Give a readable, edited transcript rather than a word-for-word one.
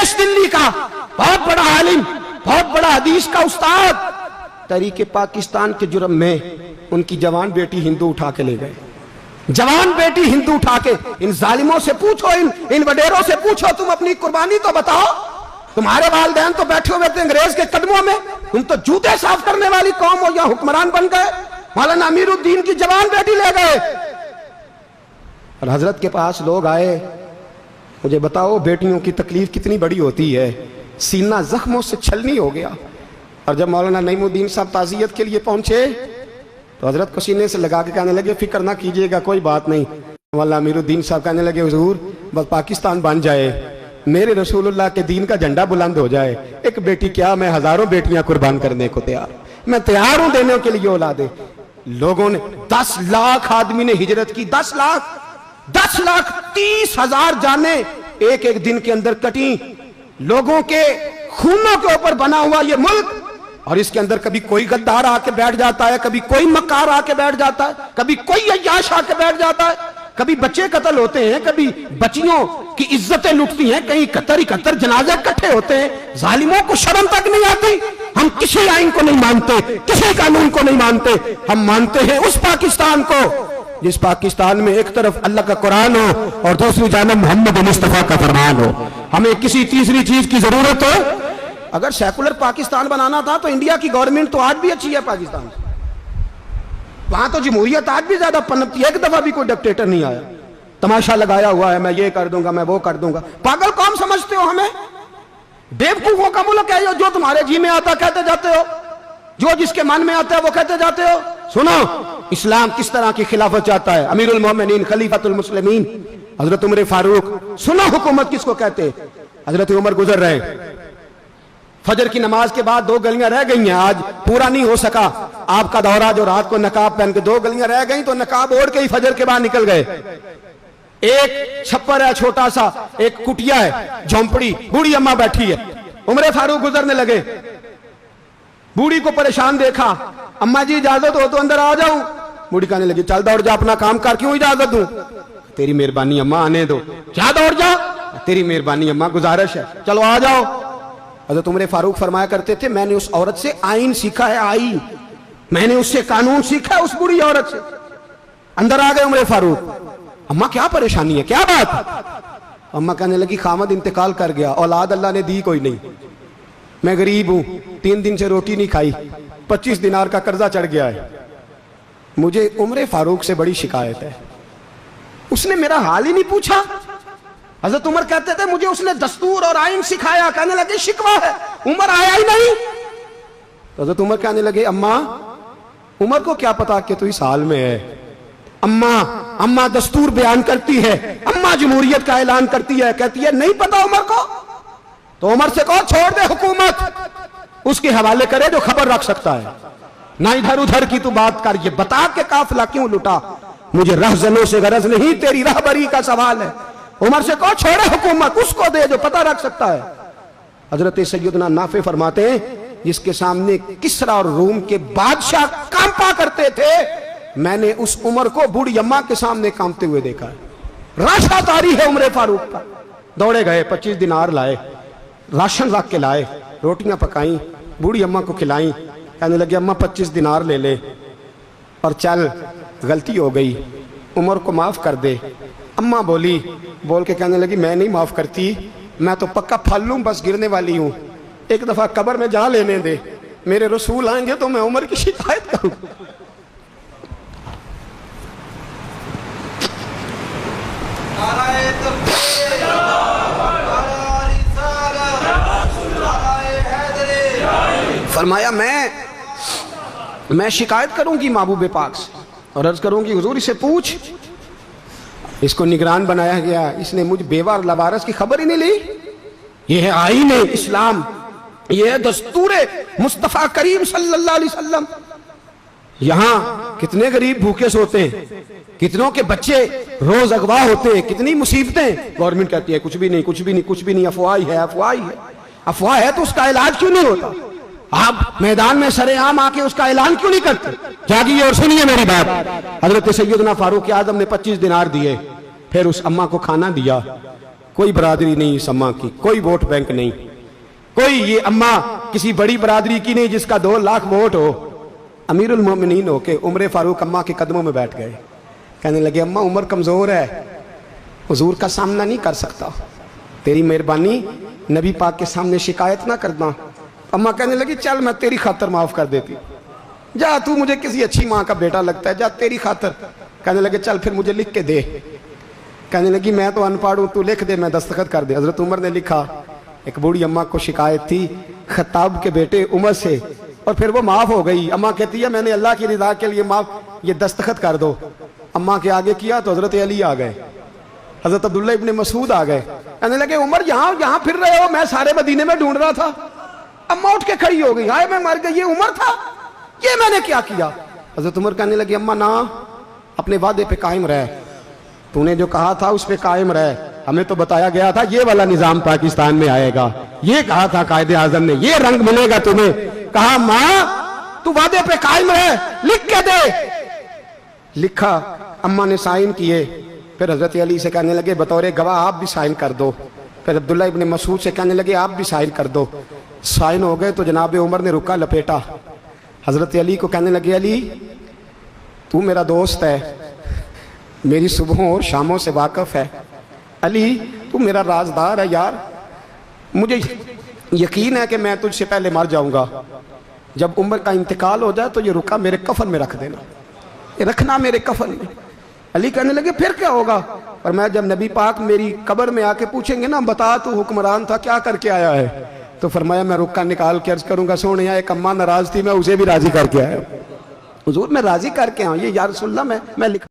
देश दिल्ली का बहुत बड़ा आलिम, बहुत बड़ा हदीस का उस्ताद, तहरीके पाकिस्तान के जुर्म में उनकी जवान बेटी हिंदू उठा के ले गए। जवान बेटी हिंदू उठा के, इन जालिमों से पूछो, इन वडेरों से पूछो, तुम अपनी कुर्बानी तो बताओ। तुम्हारे वालिदैन तो बैठे हुए थे अंग्रेज के कदमों में, तुम तो जूते साफ करने वाली कौम हो, या हुक्मरान बन गए। मौलाना अमीरुद्दीन की जवान बेटी ले गए। और हजरत के पास लोग आए, मुझे बताओ बेटियों की तकलीफ कितनी बड़ी होती है। सीना जख्मों से छलनी हो गया। और जब मौलाना नईमुद्दीन साहब ताज़ियत के लिए पहुंचे तो हजरत को सीने से लगा के कहने लगे, फिक्र ना कीजिएगा, कोई बात नहीं। मौलाना अमीरुद्दीन साहब कहने लगे, हुजूर बस पाकिस्तान बन जाए, मेरे रसूलुल्लाह के दीन का झंडा बुलंद हो जाए, एक बेटी क्या, मैं हजारों बेटियां कुर्बान करने को तैयार, मैं तैयार हूं देने के लिए औलादे। लोगों ने 10 लाख आदमी ने हिजरत की, 10 लाख 30,000 जाने एक एक दिन के अंदर कटी। लोगों के खूनों के ऊपर बना हुआ ये मुल्क, और इसके अंदर कभी कोई गद्दार आके बैठ जाता है, कभी कोई मक्कार आके बैठ जाता है, कभी कोई अय्याश आके बैठ जाता है, कभी बच्चे कत्ल होते हैं, कभी बच्चियों की इज्जतें लुटती हैं, कहीं 71 जनाजे इकट्ठे होते हैं। जालिमों को शर्म तक नहीं आती। हम किसी आइन को नहीं मानते, किसी कानून को नहीं मानते, हम मानते हैं उस पाकिस्तान को जिस पाकिस्तान में एक तरफ अल्लाह का कुरान हो और दूसरी जानब मोहम्मद मुस्तफा का फरमान हो। हमें किसी तीसरी चीज की जरूरत हो। अगर सेकुलर पाकिस्तान बनाना था तो इंडिया की गवर्नमेंट तो आज भी अच्छी है पाकिस्तान से, वहां तो जमहूरियत आज भी ज्यादा पनपती है। एक दफा भी कोई डिक्टेटर नहीं आया, तमाशा लगाया हुआ है, मैं ये कर दूंगा, मैं वो कर दूंगा। पागल कौन समझते हो हमें? बेवकूफों का मुल्क है जो तुम्हारे जी में आता कहते जाते हो, जो जिसके मन में आता है वो कहते जाते हो। सुनो, इस्लाम किस तरह की खिलाफत चाहता है। अमीरुल मोमिनीन खलीफतुल मुस्लिमीन हजरत उमर फारूक। सुनो हुकूमत किसको कहते हैं। हजरत उमर गुजर रहे, फजर की नमाज के बाद 2 गलियां रह गई हैं, आज पूरा नहीं हो सका आपका दौरा, जो रात को नकाब पहन के 2 गलियां रह गई तो नकाब ओढ़ के ही फजर के बाद निकल गए। एक छप्पर है छोटा सा, एक कुटिया है, झोंपड़ी, बूढ़ी अम्मा बैठी है। उमर फारूक गुजरने लगे, बूढ़ी को परेशान देखा, अम्मा जी इजाजत हो तो अंदर आ जाऊं। बूढ़ी कहने लगी, चल दौड़ जा, अपना काम कर, क्यों इजाजत दूं? तेरी मेहरबानी अम्मा, आने दो। क्या दौड़ जा? तेरी मेहरबानी अम्मा, गुजारिश है, चलो आ जाओ। हज़रत उमर फारूक फरमाया करते थे, मैंने उस औरत से आइन सीखा है, आइन, मैंने उससे कानून सीखा है, उस बूढ़ी औरत से। अंदर आ गए उमर फारूक। अम्मा क्या परेशानी है, क्या बात? अम्मा कहने लगी, खामद इंतकाल कर गया, औलाद अल्लाह ने दी कोई नहीं, मैं गरीब हूं, 3 दिन से रोटी नहीं खाई, 25 दिनार का कर्जा चढ़ गया है, मुझे उमर फारूक से बड़ी शिकायत है। उसने मेरा हाल ही नहीं पूछा। हजरत उमर कहते थे, मुझे उसने दस्तूर और आइन सिखाया। कहने लगे, शिकवा है, उमर आया ही नहीं। तो हजरत उमर कहने लगे, अम्मा, उमर को क्या पता कि तू इस हाल में है। अम्मा दस्तूर बयान करती है, अम्मा जमहूरियत का ऐलान करती है, कहती है नहीं पता उमर को। तो उमर से कहो छोड़ दे हुकूमत, उसके हवाले करे जो खबर रख सकता है, ना इधर उधर की तू बात कर। ये बता के काफिला क्यों लुटा, मुझे रहजनों से गरज नहीं, तेरी रहबरी का सवाल है। उमर से कहो छोड़े हुकूमत, उसको दे जो पता रख सकता है। हजरत सैयदना नाफे फरमाते हैं, जिसके सामने किसरा और रूम के बादशाह कांपा करते थे, मैंने उस उमर को बूढ़ी अम्मा के सामने कांपते हुए देखा है। राशा तारी है उमर फारूक का। दौड़े गए, 25 दिनार लाए, राशन रख के लाए, रोटियां पकाई, बूढ़ी अम्मा को खिलाई। कहने लगे, अम्मा 25 दिनार ले ले और चल, गलती हो गई, उमर को माफ कर दे। अम्मा बोल के कहने लगी, मैं नहीं माफ करती, मैं तो पक्का फल लूं, बस गिरने वाली हूं, एक दफा कब्र में जा लेने दे, मेरे रसूल आएंगे तो मैं उमर की शिकायत करूं। फरमाया, मैं शिकायत करूंगी महबूब पाक से और अर्ज करूंगी, हुजूर इसे पूछ, इसको निगरान बनाया गया, इसने मुझ बेवा और लवारस की खबर ही नहीं ली। ये है आईन इस्लाम, ये है दस्तूर मुस्तफा करीम सल्लल्लाहु अलैहि वसल्लम। यहां कितने गरीब भूखे सोते हैं, कितनों के बच्चे रोज अगवा होते हैं, कितनी मुसीबतें। गवर्नमेंट कहती है कुछ भी नहीं, कुछ भी नहीं, कुछ भी नहीं, अफवाह ही है, अफवाह ही है। अफवाह है तो उसका इलाज क्यों नहीं होता? आप मैदान में सरेआम आके उसका ऐलान क्यों नहीं करते? जागिए और सुनिए मेरी बात। हजरत सैयदना फारूक आजम ने 25 दिनार दिए, फिर उस अम्मा को खाना दिया, کوئی برادری نہیں اس اماں کی، کوئی ووٹ بینک نہیں، کوئی یہ اماں کسی بڑی برادری کی نہیں جس کا 2 لاکھ ووٹ ہو۔ امیر المومنین ہو کے عمر فاروق اماں کے قدموں میں بیٹھ گئے، کہنے لگے اماں عمر کمزور ہے، حضور کا سامنا نہیں کر سکتا، تیری مہربانی نبی پاک کے سامنے شکایت نہ کرنا۔ اماں کہنے لگی چل میں تیری خاطر معاف کر دیتی، جا تو مجھے کسی اچھی ماں کا بیٹا لگتا ہے، جا تیری خاطر۔ کہنے لگے چل پھر مجھے لکھ کے دے۔ کہنے لگی میں تو ان پڑھ ہوں، تو لکھ دے میں دستخط کر دے۔ حضرت عمر نے لکھا۔ ایک بوڑھی اماں کو شکایت تھی خطاب کے بیٹے عمر سے، اور پھر وہ معاف ہو گئی۔ اماں کہتی ہے میں نے اللہ کی رضا کے لیے معاف، یہ دستخط کر دو۔ اماں کے آگے کیا تو حضرت علی آ گئے، حضرت عبداللہ ابن مسعود آ گئے، کہنے لگے عمر یہاں پھر رہے ہو، میں سارے مدینے میں ڈھونڈ رہا تھا۔ اماں اٹھ کے کھڑی ہو گئی، ہائے میں مر گئی، یہ عمر تھا، یہ میں نے کیا کیا؟ حضرت عمر کہنے لگے اماں نہ، اپنے وعدے پہ قائم رہ، تو نے جو کہا تھا اس پہ قائم رہ، ہمیں تو بتایا گیا تھا یہ والا نظام پاکستان میں آئے گا، یہ کہا تھا قائد اعظم نے، یہ رنگ ملے گا تمہیں۔ کہا ماں تو وعدے پہ قائم رہ، لکھ کے دے۔ لکھا، اماں نے سائن کیے، پھر حضرت علی سے کہنے لگے بطور گواہ آپ بھی سائن کر دو۔ پھر عبداللہ ابن مسعود سے کہنے لگے آپ بھی سائن کر دو۔ سائن ہو گئے تو جناب عمر نے رکا لپیٹا، حضرت علی کو کہنے لگے علی تو میرا دوست ہے، میری صبحوں اور شاموں سے واقف ہے، علی تو میرا رازدار ہے یار، مجھے یقین ہے کہ میں تجھ سے پہلے مر جاؤں گا، جب عمر کا انتقال ہو جائے تو یہ رکا میرے کفن میں رکھ دینا، یہ رکھنا میرے کفن میں۔ علی کہنے لگے پھر کیا ہوگا؟ اور میں جب نبی پاک میری قبر میں آ کے پوچھیں گے نا بتا تو حکمران تھا کیا کر کے آیا ہے، تو فرمایا میں رکا نکال کے عرض کروں گا سونے ایک اماں ناراض تھی میں اسے بھی راضی کر کے آیا، حضور میں راضی کر کے آؤں، یہ یا رسول اللہ میں لکھ